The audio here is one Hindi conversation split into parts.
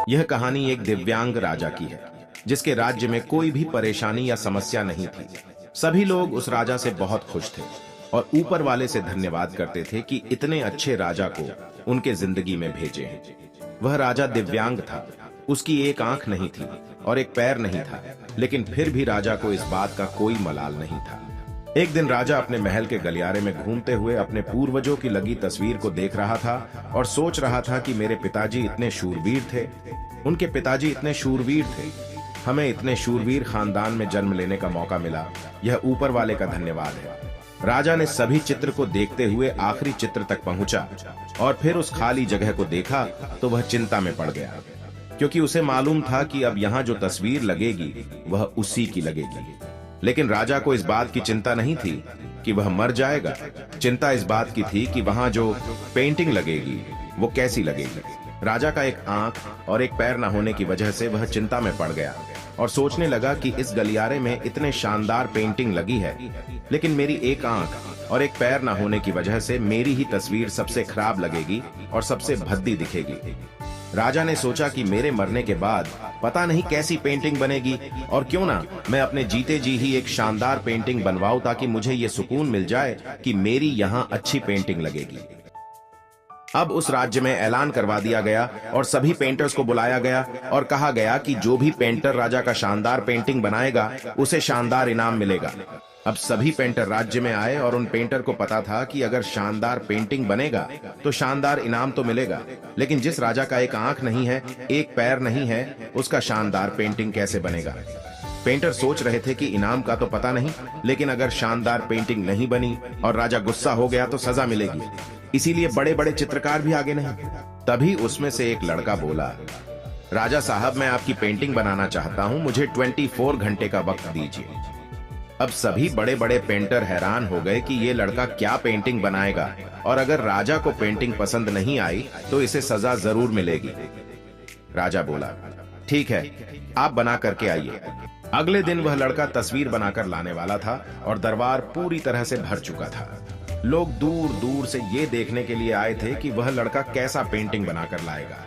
यह कहानी एक दिव्यांग राजा की है जिसके राज्य में कोई भी परेशानी या समस्या नहीं थी। सभी लोग उस राजा से बहुत खुश थे और ऊपर वाले से धन्यवाद करते थे कि इतने अच्छे राजा को उनके जिंदगी में भेजे हैं। वह राजा दिव्यांग था, उसकी एक आंख नहीं थी और एक पैर नहीं था, लेकिन फिर भी राजा को इस बात का कोई मलाल नहीं था। एक दिन राजा अपने महल के गलियारे में घूमते हुए अपने पूर्वजों की लगी तस्वीर को देख रहा था और सोच रहा था कि मेरे पिताजी इतने शूरवीर थे, उनके पिताजी इतने शूरवीर थे, हमें इतने शूरवीर खानदान में जन्म लेने का मौका मिला, यह ऊपर वाले का धन्यवाद है। राजा ने सभी चित्र को देखते हुए आखिरी चित्र तक पहुंचा और फिर उस खाली जगह को देखा तो वह चिंता में पड़ गया, क्योंकि उसे मालूम था कि अब यहाँ जो तस्वीर लगेगी वह उसी की लगेगी। लेकिन राजा को इस बात की चिंता नहीं थी कि वह मर जाएगा, चिंता इस बात की थी कि वहां जो पेंटिंग लगेगी वो कैसी लगेगी। राजा का एक आंख और एक पैर न होने की वजह से वह चिंता में पड़ गया और सोचने लगा कि इस गलियारे में इतने शानदार पेंटिंग लगी है, लेकिन मेरी एक आंख और एक पैर न होने की वजह से मेरी ही तस्वीर सबसे खराब लगेगी और सबसे भद्दी दिखेगी। राजा ने सोचा कि मेरे मरने के बाद पता नहीं कैसी पेंटिंग बनेगी, और क्यों ना मैं अपने जीते जी ही एक शानदार पेंटिंग बनवाऊं ताकि मुझे ये सुकून मिल जाए कि मेरी यहाँ अच्छी पेंटिंग लगेगी। अब उस राज्य में ऐलान करवा दिया गया और सभी पेंटर्स को बुलाया गया और कहा गया कि जो भी पेंटर राजा का शानदार पेंटिंग बनाएगा उसे शानदार इनाम मिलेगा। अब सभी पेंटर राज्य में आए और उन पेंटर को पता था कि अगर शानदार पेंटिंग बनेगा तो शानदार इनाम तो मिलेगा, लेकिन जिस राजा का एक आंख नहीं है, एक पैर नहीं है, उसका शानदार पेंटिंग कैसे बनेगा। पेंटर सोच रहे थे कि इनाम का तो पता नहीं, लेकिन अगर शानदार पेंटिंग नहीं बनी और राजा गुस्सा हो गया तो सजा मिलेगी, इसीलिए बड़े बड़े चित्रकार भी आगे नहीं। तभी उसमें से एक लड़का बोला, राजा साहब, मैं आपकी पेंटिंग बनाना चाहता हूं, मुझे 24 घंटे का वक्त दीजिए। अब सभी बड़े बड़े पेंटर हैरान हो गए कि ये लड़का क्या पेंटिंग बनाएगा, और अगर राजा को पेंटिंग पसंद नहीं आई तो इसे सजा जरूर मिलेगी। राजा बोला, ठीक है, आप बना करके आइए। अगले दिन वह लड़का तस्वीर बनाकर लाने वाला था और दरबार पूरी तरह से भर चुका था। लोग दूर दूर से ये देखने के लिए आए थे कि वह लड़का कैसा पेंटिंग बनाकर लाएगा।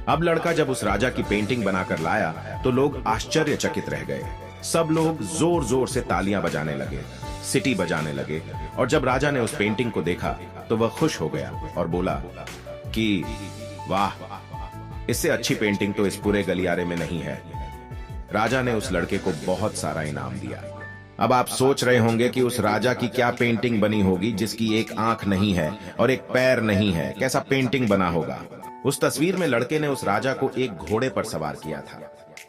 अब लड़का जब उस राजा की पेंटिंग बनाकर लाया तो लोग आश्चर्यचकित रह गए। सब लोग जोर जोर से तालियां बजाने लगे, सिटी बजाने लगे, और जब राजा ने उस पेंटिंग को देखा तो वह खुश हो गया और बोला कि वाह, इससे अच्छी पेंटिंग तो इस पूरे गलियारे में नहीं है। राजा ने उस लड़के को बहुत सारा इनाम दिया। अब आप सोच रहे होंगे कि उस राजा की क्या पेंटिंग बनी होगी जिसकी एक आंख नहीं है और एक पैर नहीं है, कैसा पेंटिंग बना होगा। उस तस्वीर में लड़के ने उस राजा को एक घोड़े पर सवार किया था।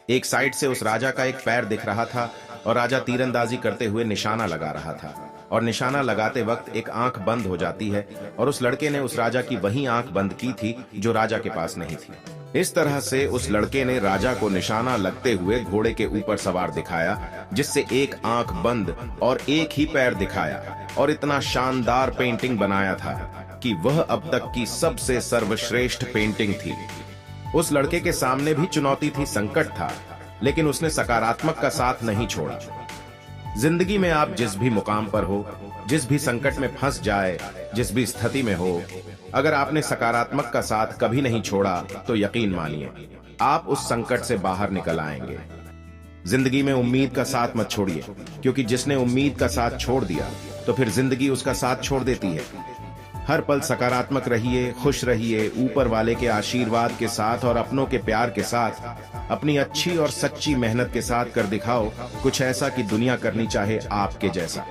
एक साइड से उस राजा का एक पैर दिख रहा था और राजा तीरंदाजी करते हुए निशाना लगा रहा था, और निशाना लगाते वक्त एक आंख बंद हो जाती है, और उस लड़के ने उस राजा की वही आंख बंद की थी जो राजा के पास नहीं थी। इस तरह से उस लड़के ने राजा को निशाना लगते हुए घोड़े के ऊपर सवार दिखाया, जिससे एक आंख बंद और एक ही पैर दिखाया, और इतना शानदार पेंटिंग बनाया था कि वह अब तक की सबसे सर्वश्रेष्ठ पेंटिंग थी। उस लड़के के सामने भी चुनौती थी, संकट था, लेकिन उसने सकारात्मक का साथ नहीं छोड़ा। जिंदगी में आप जिस भी मुकाम पर हो, जिस भी संकट में फंस जाए, जिस भी स्थिति में हो, अगर आपने सकारात्मक का साथ कभी नहीं छोड़ा तो यकीन मानिए आप उस संकट से बाहर निकल आएंगे। जिंदगी में उम्मीद का साथ मत छोड़िए, क्योंकि जिसने उम्मीद का साथ छोड़ दिया तो फिर जिंदगी उसका साथ छोड़ देती है। हर पल सकारात्मक रहिए, खुश रहिए, ऊपर वाले के आशीर्वाद के साथ और अपनों के प्यार के साथ अपनी अच्छी और सच्ची मेहनत के साथ कर दिखाओ कुछ ऐसा कि दुनिया करनी चाहे आपके जैसा।